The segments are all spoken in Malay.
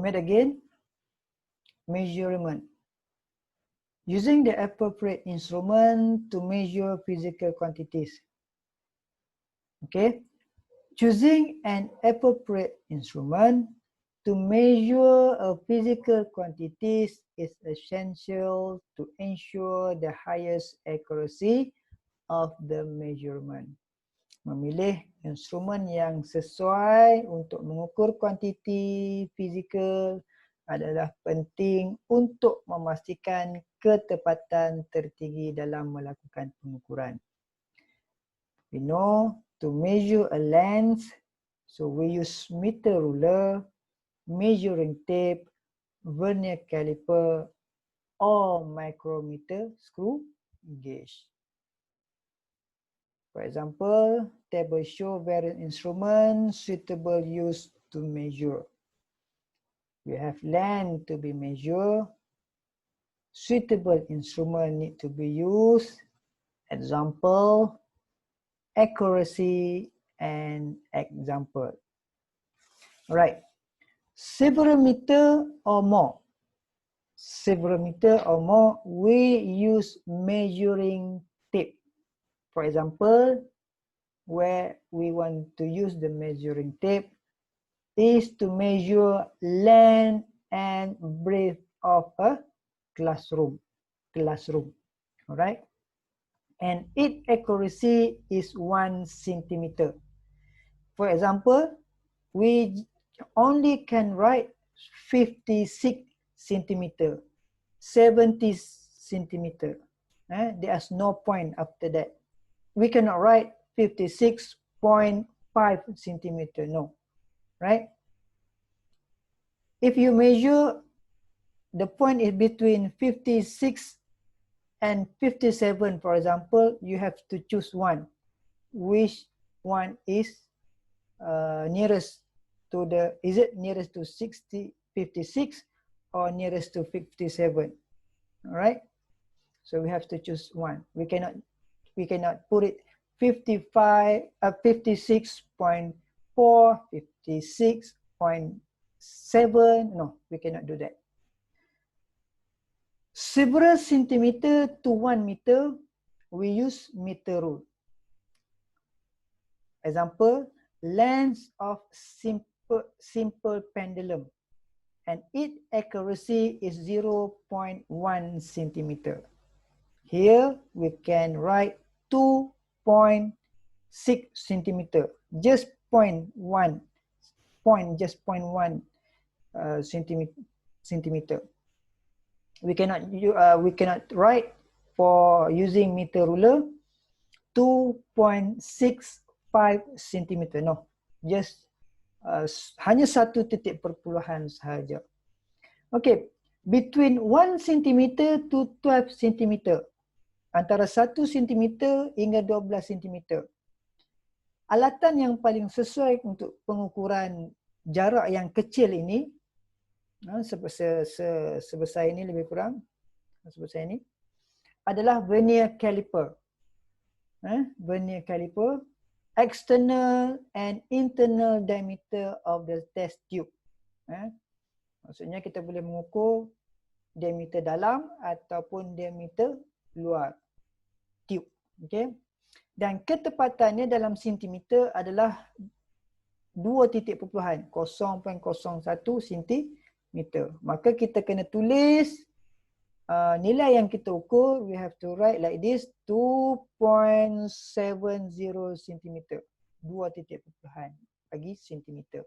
made again, measurement. Using the appropriate instrument to measure physical quantities. Okay, choosing an appropriate instrument to measure a physical quantities is essential to ensure the highest accuracy of the measurement. Memilih instrumen yang sesuai untuk mengukur kuantiti fizikal adalah penting untuk memastikan ketepatan tertinggi dalam melakukan pengukuran. We know to measure a length, so we use meter ruler, measuring tape, vernier caliper, or micrometer screw gauge. For example, table show various instruments suitable use to measure. We have length to be measured. Suitable instrument need to be used. Example, accuracy, and example. Right. Several meter or more. Several meter or more, we use measuring tape. For example, where we want to use the measuring tape is to measure length and breadth of a classroom. All right, and its accuracy is 1 centimeter. For example, we only can write 56 centimeter, 70 centimeter. There's no point after that. We cannot write 56.5 centimeter, no. Right? If you measure, the point is between 56 and 57, for example, you have to choose one. Which one is nearest to the, is it nearest to 56 or nearest to 57? All right? So we have to choose one. We cannot put it 56.4, 56.7. No, we cannot do that. Several centimeter to 1 meter, we use meter rule. Example, length of simple pendulum, and its accuracy is 0.1 centimeter. Here we can write 2.6 centimeter, just 0.1 centimeter. We cannot write for using meter ruler 2.65 centimeter. No, just hanya 1 titik perpuluhan sahaja. Okay, between 1 centimeter to 12 centimeter. Antara 1 cm hingga 12 cm. Alatan yang paling sesuai untuk pengukuran jarak yang kecil ini, sebesar ini lebih kurang, sebesar ini, adalah vernier caliper. Vernier caliper, external and internal diameter of the test tube. Maksudnya kita boleh mengukur diameter dalam ataupun diameter luar tube. Okay. Dan ketepatannya dalam sentimeter adalah 2.0.01 sentimeter. Maka kita kena tulis nilai yang kita ukur, we have to write like this, 2.70 centimeter. 2.0 bagi sentimeter.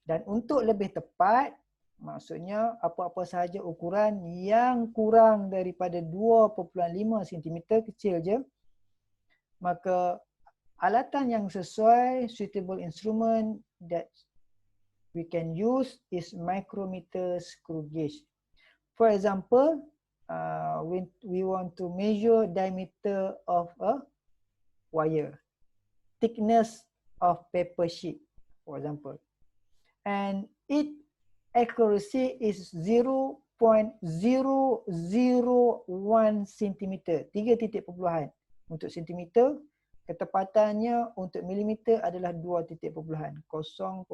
Dan untuk lebih tepat, maksudnya apa-apa sahaja ukuran yang kurang daripada 2.5 cm, kecil je, maka alatan yang sesuai, suitable instrument that we can use is micrometer screw gauge. For example, when we want to measure diameter of a wire, thickness of paper sheet, for example, and its accuracy is 0.001 centimeter, 3 titik perpuluhan. Untuk sentimeter, ketepatannya untuk milimeter adalah 2 titik perpuluhan, 0.01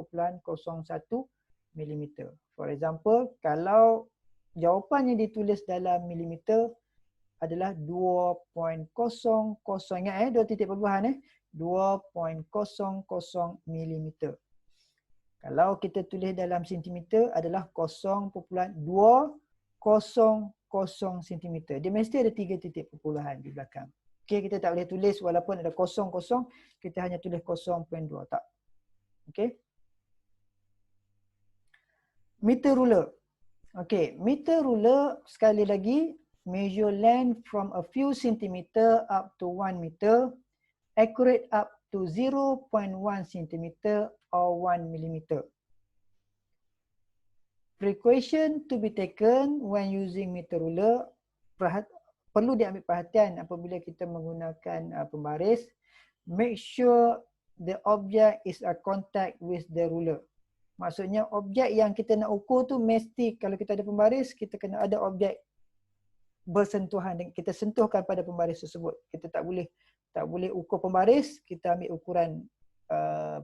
milimeter. For example, kalau jawapan yang ditulis dalam milimeter adalah 2.00, ingat dua titik perbuahan 2.00 milimeter. Kalau kita tulis dalam sentimeter adalah 0.200 sentimeter. Dia mesti ada 3 titik perpuluhan di belakang. Okey, kita tak boleh tulis walaupun ada 0, kita hanya tulis 0.2, tak. Okey. Meter ruler. Okey, meter ruler sekali lagi measure length from a few centimeter up to 1 meter, accurate up to 0.1 centimeter or 1 millimeter. Precaution to be taken when using meter ruler, perlu diambil perhatian apabila kita menggunakan pembaris. Make sure the object is a contact with the ruler. Maksudnya objek yang kita nak ukur tu mesti kalau kita ada pembaris, kita kena ada objek bersentuhan, kita sentuhkan pada pembaris tersebut. Kita tak boleh ukur pembaris, kita ambil ukuran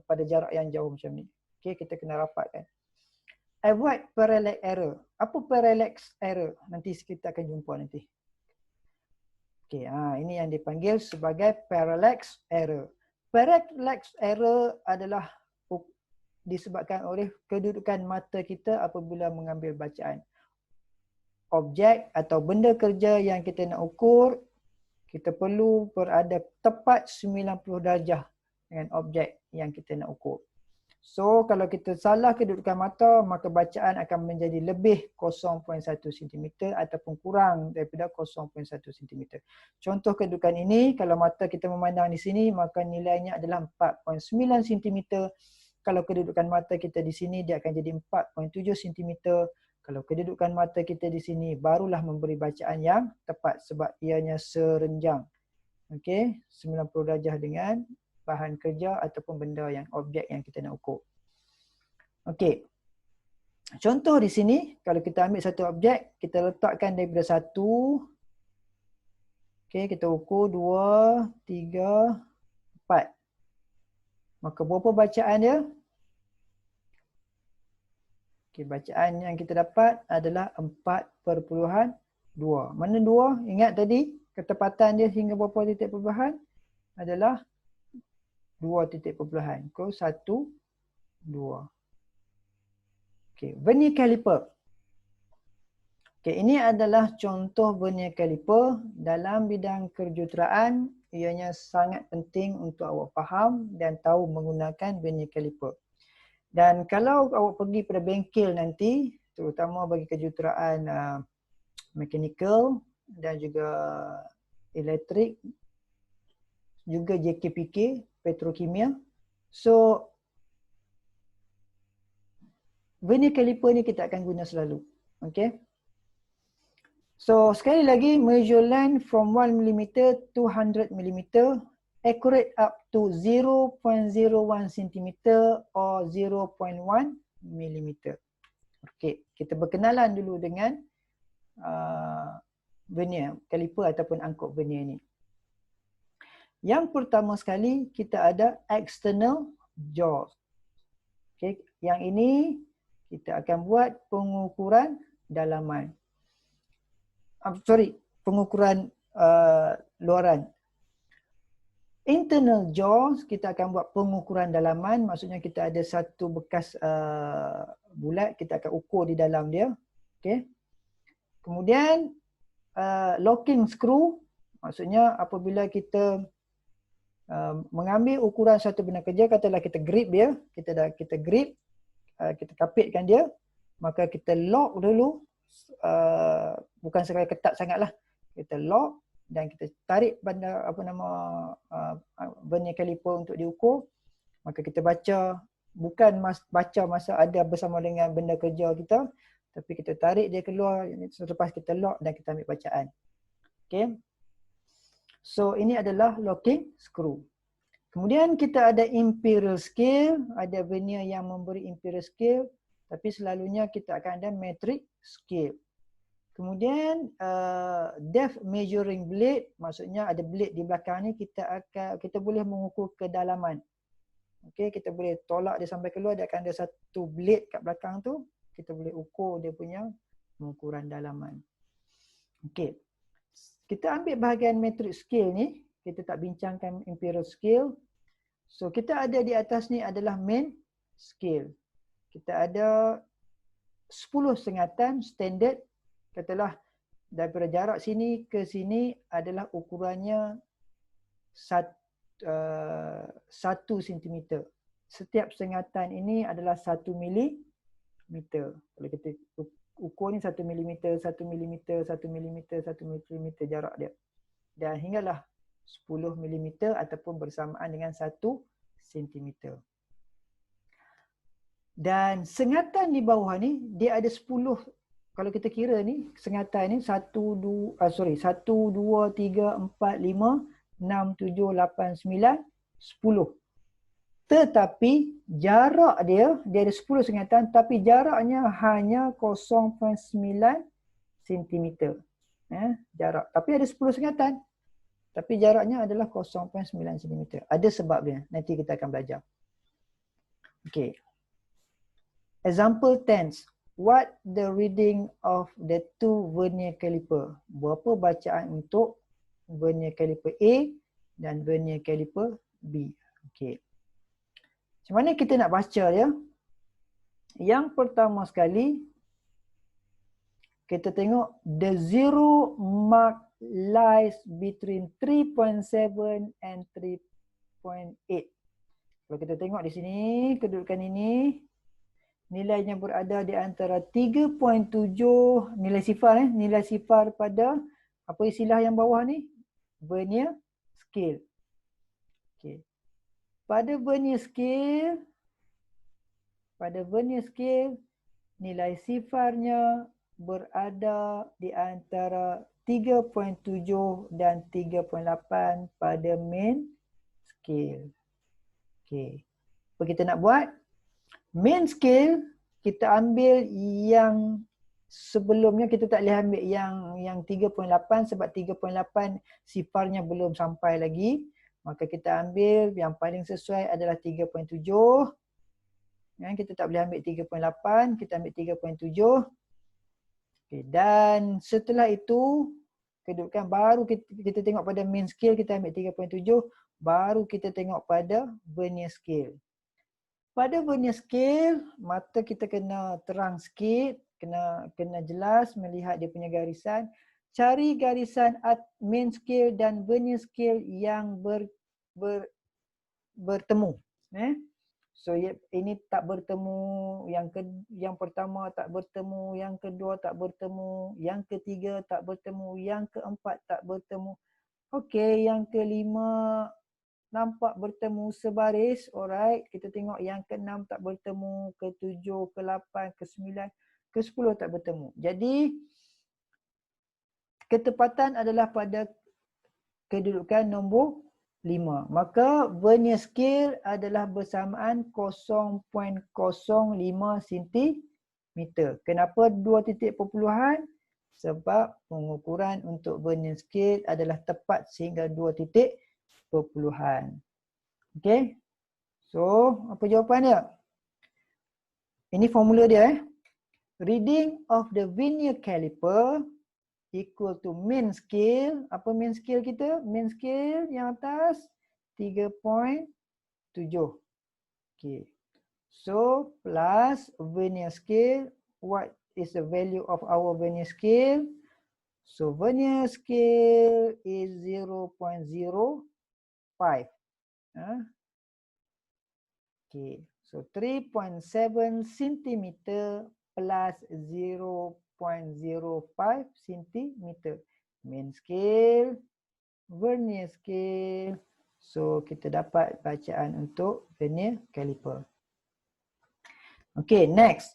pada jarak yang jauh macam ni. Okey, kita kena rapatkan. Avoid parallax error. Apa parallax error? Nanti kita akan jumpa nanti. Okey, ini yang dipanggil sebagai parallax error. Parallax error adalah disebabkan oleh kedudukan mata kita apabila mengambil bacaan. Objek atau benda kerja yang kita nak ukur, kita perlu berada tepat 90 darjah dengan objek yang kita nak ukur. So, kalau kita salah kedudukan mata, maka bacaan akan menjadi lebih 0.1 cm ataupun kurang daripada 0.1 cm. Contoh kedudukan ini, kalau mata kita memandang di sini, maka nilainya adalah 4.9 cm. Kalau kedudukan mata kita di sini, dia akan jadi 4.7 cm. Kalau kedudukan mata kita di sini, barulah memberi bacaan yang tepat sebab ianya serenjang. Okey, 90 darjah dengan bahan kerja ataupun benda yang objek yang kita nak ukur. Okey. Contoh di sini, kalau kita ambil satu objek, kita letakkan daripada 1. Okey, kita ukur 2, 3, 4. Maka berapa bacaan dia? Okey, bacaan yang kita dapat adalah 4.2. Mana 2? Ingat tadi ketepatan dia hingga berapa titik perpuluhan? Adalah 2 titik perpuluhan. Kau 1, 2. Okey, vernier caliper. Okey, ini adalah contoh vernier caliper dalam bidang kejuruteraan. Ianya sangat penting untuk awak faham dan tahu menggunakan vernier caliper. Dan kalau awak pergi pada bengkel nanti, terutama bagi kejuruteraan mechanical dan juga elektrik, juga JKPK, petrokimia. So, vernier caliper ni kita akan guna selalu. Okay. So, sekali lagi, measure length from 1 mm to 100 mm, accurate up to 0.01 cm or 0.1 mm. Okay, kita berkenalan dulu dengan vernier caliper ataupun angkut vernier ni. Yang pertama sekali, kita ada external jaws. Okay, yang ini kita akan buat pengukuran dalaman. Pengukuran luaran. Internal jaws, kita akan buat pengukuran dalaman. Maksudnya kita ada satu bekas bulat, kita akan ukur di dalam dia. Okay. Kemudian locking screw, maksudnya apabila kita mengambil ukuran satu benda kerja, katalah kita grip dia, kita grip, kita kapitkan dia, maka kita lock dulu, bukan sekali ketat sangatlah, kita lock dan kita tarik benda vernier caliper untuk diukur, maka kita baca, bukan baca masa ada bersama dengan benda kerja kita, tapi kita tarik dia keluar selepas kita lock dan kita ambil bacaan. Okay. So ini adalah locking screw. Kemudian kita ada imperial scale, ada vernier yang memberi imperial scale, tapi selalunya kita akan ada metric scale. Kemudian depth measuring blade, maksudnya ada blade di belakang ni, kita boleh mengukur kedalaman. Okey, kita boleh tolak dia sampai keluar, dia akan ada satu blade kat belakang tu. Kita boleh ukur dia punya pengukuran dalaman. Okey. Kita ambil bahagian metric scale ni, kita tak bincangkan imperial scale. So kita ada di atas ni adalah main scale. Kita ada 10 sengatan standard. Katalah daripada jarak sini ke sini adalah ukurannya 1 cm. Setiap sengatan ini adalah 1 milimeter. Kalau kita ukur ni 1 milimeter, 1 milimeter, 1 milimeter, 1 milimeter jarak dia. Dan hinggalah 10 milimeter ataupun bersamaan dengan 1 sentimeter. Dan sengatan di bawah ni dia ada 10. Kalau kita kira ni sengatan ni 1 2 3 4 5 6 7 8 9 10. Tetapi jarak dia ada 10 sengatan tapi jaraknya hanya 0.9 cm. Jarak. Tapi ada 10 sengatan. Tapi jaraknya adalah 0.9 cm. Ada sebabnya. Nanti kita akan belajar. Okay. Example 10. What the reading of the 2 vernier caliper? Berapa bacaan untuk vernier caliper A dan vernier caliper B? Okay. Macam mana kita nak baca dia? Yang pertama sekali, kita tengok the zero mark lies between 3.7 and 3.8. Kalau kita tengok di sini, kedudukan ini, nilainya berada di antara 3.7, nilai sifar nilai sifar pada apa istilah yang bawah ni? Vernier scale. Okey. Pada vernier scale, nilai sifarnya berada di antara 3.7 dan 3.8 pada main scale. Okey. Apa kita nak buat? Main scale, kita ambil yang sebelumnya, kita tak boleh ambil yang 3.8 sebab 3.8 sifarnya belum sampai lagi. Maka kita ambil yang paling sesuai adalah 3.7. Kita tak boleh ambil 3.8, kita ambil 3.7. Okay. Dan setelah itu, kedudukan baru kita tengok pada main scale, kita ambil 3.7. Baru kita tengok pada vernier scale. Pada vernier scale, mata kita kena terang sikit, kena jelas melihat dia punya garisan. Cari garisan main scale dan vernier scale yang bertemu. So ini tak bertemu, yang pertama tak bertemu, yang kedua tak bertemu, yang ketiga tak bertemu, yang keempat tak bertemu. Okey, yang kelima nampak bertemu sebaris, alright. Kita tengok yang ke-6 tak bertemu, ke-7, ke-8, ke-9, ke-10 tak bertemu. Jadi ketepatan adalah pada kedudukan nombor 5. Maka vernier scale adalah bersamaan 0.05 cm. Kenapa 2 titik perpuluhan? Sebab pengukuran untuk vernier scale adalah tepat sehingga 2 titik perpuluhan. Okey. So, apa jawapan dia? Ini formula dia. Reading of the vernier caliper equal to main scale. Apa main scale kita? Main scale yang atas 3.7. Okey. So, plus vernier scale. What is the value of our vernier scale? So, vernier scale is 0.05. Okay, so 3.7 cm plus 0.05 cm. Main scale, vernier scale. So kita dapat bacaan untuk vernier caliper. Okay, next.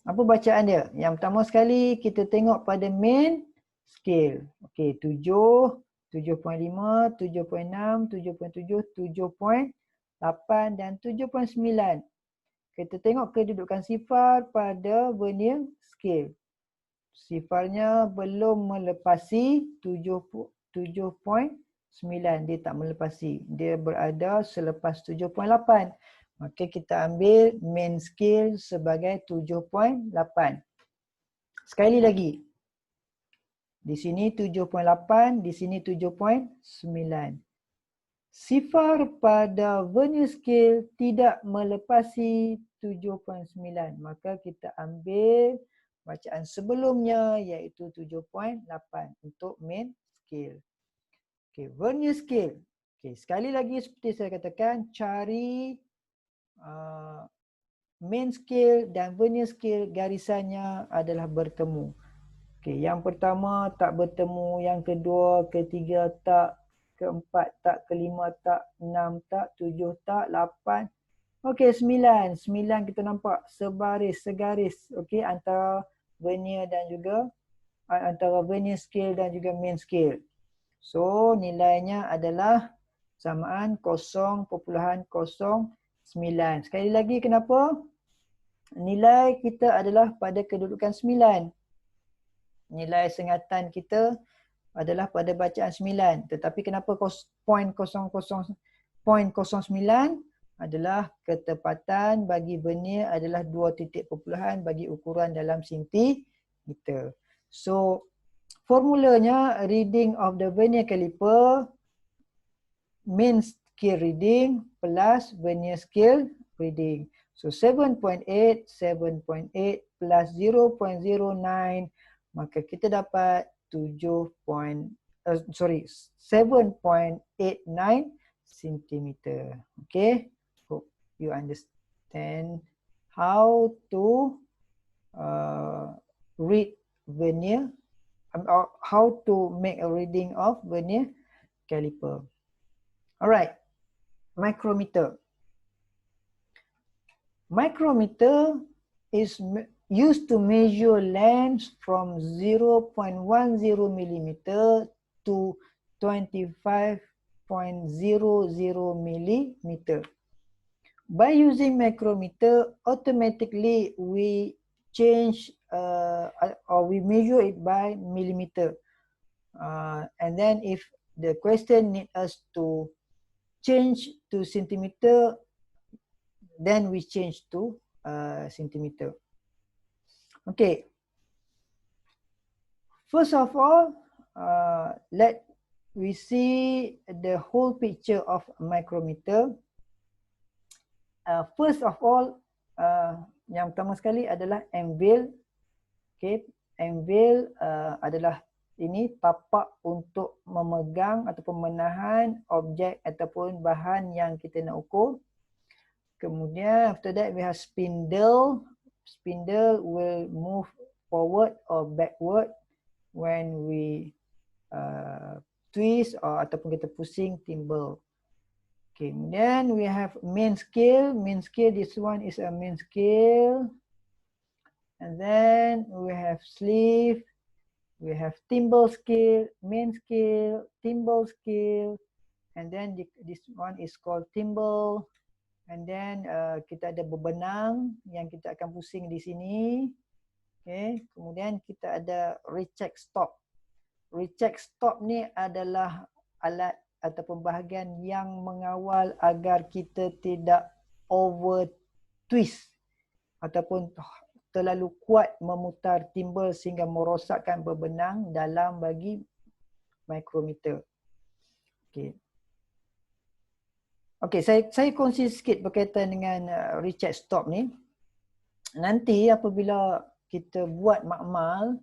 Apa bacaan dia? Yang pertama sekali kita tengok pada main scale. Okay, 7, 7.5, 7.6, 7.7, 7.8 dan 7.9. Kita tengok kedudukan sifar pada vernier scale. Sifarnya belum melepasi 7.9. 9. Dia tak melepasi. Dia berada selepas 7.8. Maka kita ambil main scale sebagai 7.8. Sekali lagi. Di sini 7.8, di sini 7.9. Sifar pada vernier scale tidak melepasi 7.9. Maka kita ambil bacaan sebelumnya iaitu 7.8 untuk main scale. Okey, vernier scale. Okey, sekali lagi seperti saya katakan, cari main scale dan vernier scale garisannya adalah bertemu. Okey, yang pertama tak bertemu, yang kedua, ketiga tak, keempat tak, kelima tak, enam tak, tujuh tak, lapan. Okey, 9. 9 kita nampak sebaris, segaris. Okey, antara vernier dan juga antara vernier scale dan juga main scale. So, nilainya adalah samaan 0.09. Sekali lagi, kenapa? Nilai kita adalah pada kedudukan 9. Nilai sengatan kita adalah pada bacaan 9. Tetapi kenapa 0.09 adalah ketepatan bagi vernier adalah 2 titik perpuluhan bagi ukuran dalam sentimeter. So, formulanya reading of the vernier caliper main scale reading plus vernier scale reading. So 7.8 plus 0.09, maka kita dapat 7.89 cm. Okay, hope you understand how to read vernier, or how to make a reading of vernier caliper. Alright, micrometer. Micrometer is used to measure lengths from 0.10 millimeter to 25.00 millimeter. By using micrometer, automatically we change or we measure it by millimeter. And then if the question needs us to change to centimeter, then we change to centimeter. Okay. First of all, let we see the whole picture of micrometer. First of all, yang pertama sekali adalah anvil. Okay, anvil adalah ini tapak untuk memegang ataupun menahan objek ataupun bahan yang kita nak ukur. Kemudian after that we have spindle. Spindle will move forward or backward when we twist or ataupun kita pusing thimble. Okay, then we have main scale. Main scale, this one is a main scale. And then we have sleeve. We have thimble scale, main scale, thimble scale. And then this one is called thimble. And then kita ada bebenang yang kita akan pusing di sini. Okay. Kemudian kita ada recheck stop. Recheck stop ni adalah alat ataupun bahagian yang mengawal agar kita tidak over twist ataupun terlalu kuat memutar timbal sehingga merosakkan bebenang dalam bagi micrometer. Okay. Okay, saya kongsi sikit berkaitan dengan recheck stop ni. Nanti apabila kita buat makmal,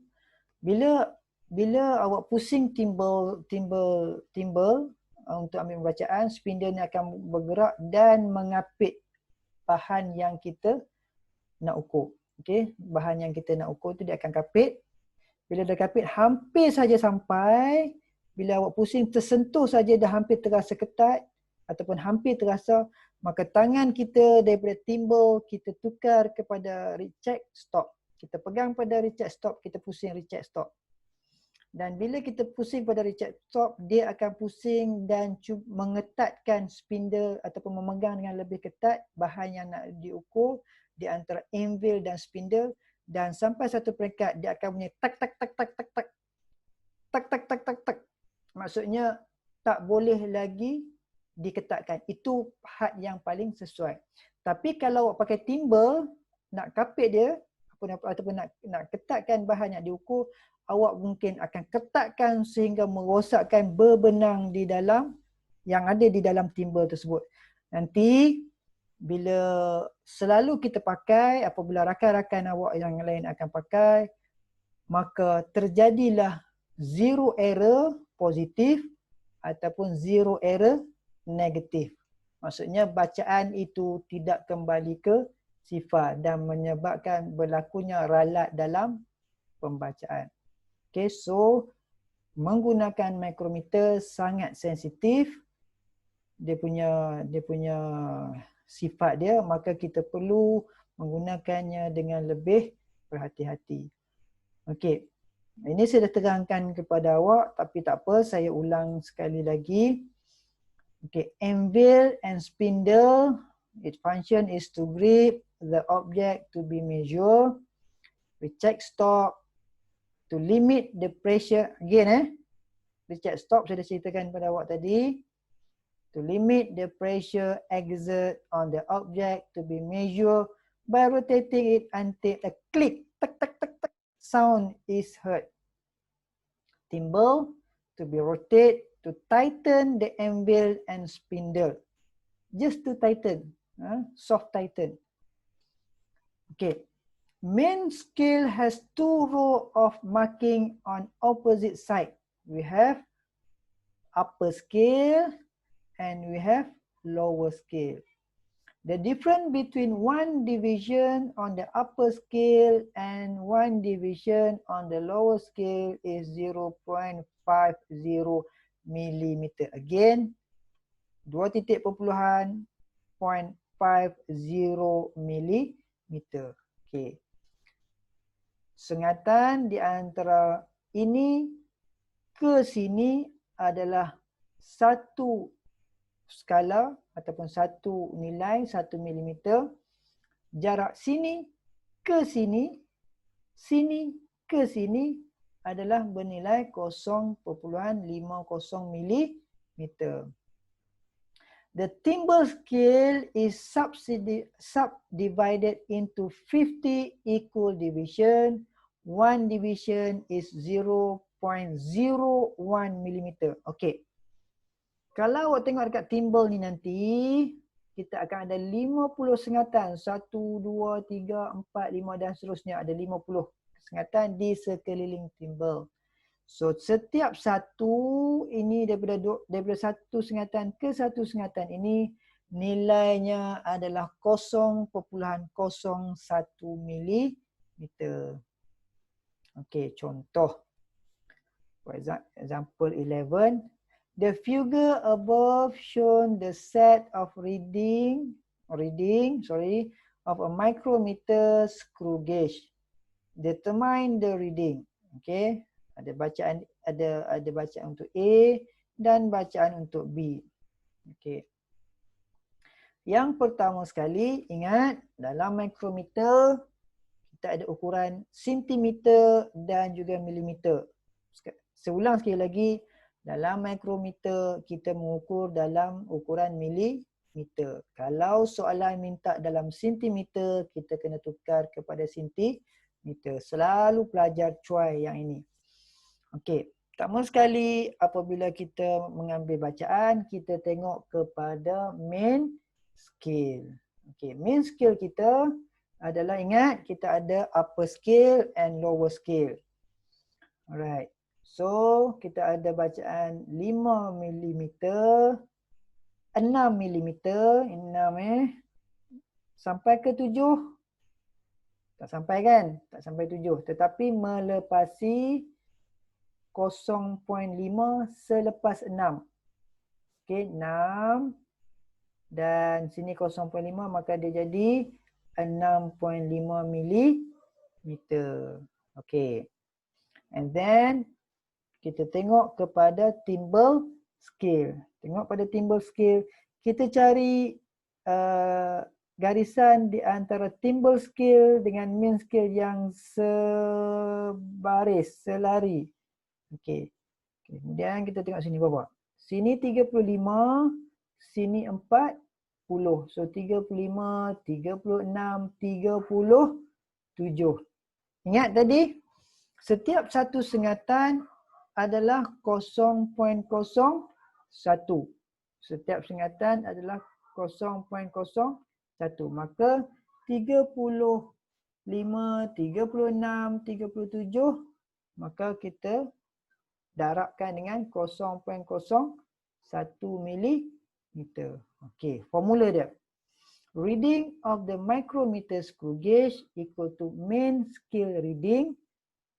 bila awak pusing timbal untuk ambil bacaan, spindle ni akan bergerak dan mengapit bahan yang kita nak ukur. Okey, bahan yang kita nak ukur tu dia akan kapit. Bila dah kapit hampir saja sampai, bila awak pusing tersentuh saja dah hampir terasa ketat ataupun hampir terasa, maka tangan kita daripada timbal kita tukar kepada recheck stop. Kita pegang pada recheck stop, kita pusing recheck stop. Dan bila kita pusing pada recheck stop, dia akan pusing dan mengetatkan spindle ataupun memegang dengan lebih ketat bahan yang nak diukur di antara anvil dan spindle, dan sampai satu peringkat dia akan bunyi tak tak tak tak tak tak tak tak tak tak tak. Maksudnya tak boleh lagi diketatkan. Itu had yang paling sesuai. Tapi kalau awak pakai timbal, nak kapit dia ataupun nak ketatkan bahan yang diukur, awak mungkin akan ketatkan sehingga merosakkan berbenang di dalam yang ada di dalam timbal tersebut. Nanti bila selalu kita pakai, apabila rakan-rakan awak yang lain akan pakai, maka terjadilah zero error positif ataupun zero error negatif. Maksudnya bacaan itu tidak kembali ke sifar dan menyebabkan berlakunya ralat dalam pembacaan. Okay, so menggunakan mikrometer sangat sensitif. Dia punya sifat dia, maka kita perlu menggunakannya dengan lebih berhati-hati. Okey. Ini saya dah terangkan kepada awak, tapi tak apa, saya ulang sekali lagi. Okay, anvil and spindle, its function is to grip the object to be measured. We check stop to limit the pressure. Again, we check stop saya dah ceritakan pada awak tadi. To limit the pressure exerted on the object to be measured by rotating it until a click, tak tak tak tak, sound is heard. Timbal to be rotated to tighten the anvil and spindle. Just to tighten, soft tighten. Okay. Main scale has two rows of marking on opposite side. We have upper scale and we have lower scale. The difference between one division on the upper scale and one division on the lower scale is 0.50 mm. Again, 2.50 mm. Okay. Sengatan di antara ini ke sini adalah satu skala ataupun satu nilai 1 mm. Jarak sini ke sini, sini ke sini adalah bernilai 0.50 mm. The timbal scale is subdivided into 50 equal division. One division is 0.01 mm. Okay. Kalau awak tengok dekat timbal ni nanti, kita akan ada 50 sengatan. 1, 2, 3, 4, 5 dan seterusnya. Ada 50 sengatan di sekeliling timbal. So setiap satu ini daripada satu sengatan ke satu sengatan ini nilainya adalah 0.01 mm. Okey, contoh. For example 11. The figure above shown the set of reading of a micrometer screw gauge. Determine the reading. Okay, ada bacaan untuk A dan bacaan untuk B. Okay. Yang pertama sekali, ingat dalam micrometer kita ada ukuran sentimeter dan juga milimeter. Saya ulang sekali lagi. Dalam mikrometer kita mengukur dalam ukuran milimeter. Kalau soalan minta dalam sentimeter, kita kena tukar kepada sentimeter. Selalu pelajar cuai yang ini. Okey, pertama sekali apabila kita mengambil bacaan, kita tengok kepada main scale. Okey, main scale kita adalah, ingat kita ada upper scale and lower scale. Alright. So, kita ada bacaan 5 mm, 6 mm, 6 sampai ke 7. Tak sampai kan? Tak sampai 7. Tetapi melepasi 0.5 selepas 6. Okey, 6 dan sini 0.5, maka dia jadi 6.5 mm. Okey. And then kita tengok kepada timbal scale. Tengok pada timbal scale, kita cari garisan di antara timbal scale dengan main scale yang sebaris, selari. Okey. Kemudian kita tengok sini bawah. Sini 35, sini 40. So 35, 36, 37. Ingat tadi, setiap satu sengatan adalah 0.01. Setiap sengatan adalah 0.01. Maka 35, 36, 37, maka kita darabkan dengan 0.01 milimeter. Okey, formula dia. Reading of the micrometer screw gauge equal to main scale reading.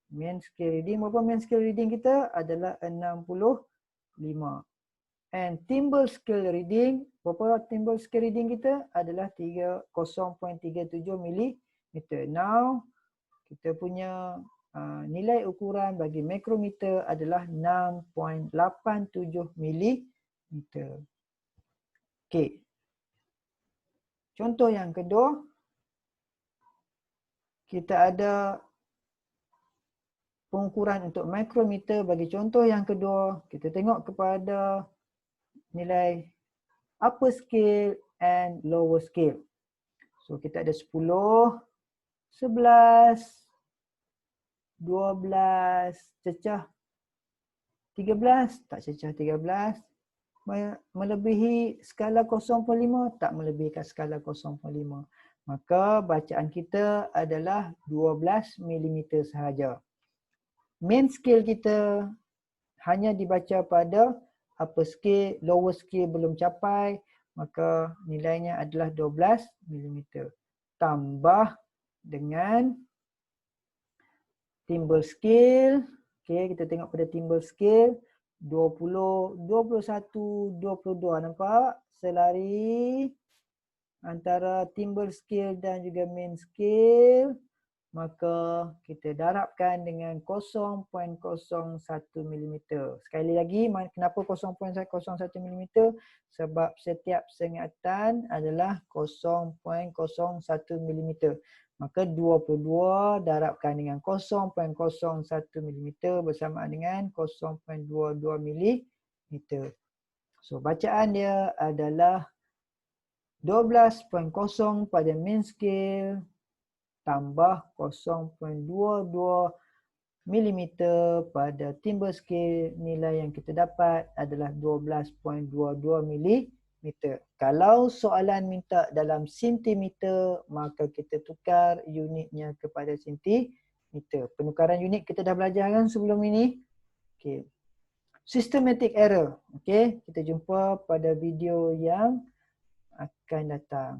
Main scale reading, berapa main scale reading kita? Adalah 65. And thimble scale reading, berapa thimble scale reading kita? Adalah 0.37 milimeter. Now, kita punya nilai ukuran bagi mikrometer adalah 6.87 milimeter. Okey. Contoh yang kedua, kita ada pengukuran untuk mikrometer bagi contoh yang kedua. Kita tengok kepada nilai upper scale and lower scale. So kita ada 10, 11, 12, cecah 13, tak cecah 13. Melebihi skala 0.5, tak melebihi skala 0.5. Maka bacaan kita adalah 12 mm sahaja. Main scale kita hanya dibaca pada upper scale, lower scale belum capai, maka nilainya adalah 12 mm. Tambah dengan thimble scale. Okey, kita tengok pada thimble scale. 20, 21, 22. Nampak? Selari antara thimble scale dan juga main scale. Maka kita darabkan dengan 0.01 mm. Sekali lagi, kenapa 0.01 mm? Sebab setiap sengatan adalah 0.01 mm. Maka 22 darabkan dengan 0.01 mm bersamaan dengan 0.22 mm. So bacaan dia adalah 12.0 pada main scale tambah 0.22 mm pada thimble scale. Nilai yang kita dapat adalah 12.22 mm. Kalau soalan minta dalam sentimeter, maka kita tukar unitnya kepada sentimeter. Penukaran unit kita dah belajar kan sebelum ini? Okey. Systematic error. Okey, kita jumpa pada video yang akan datang.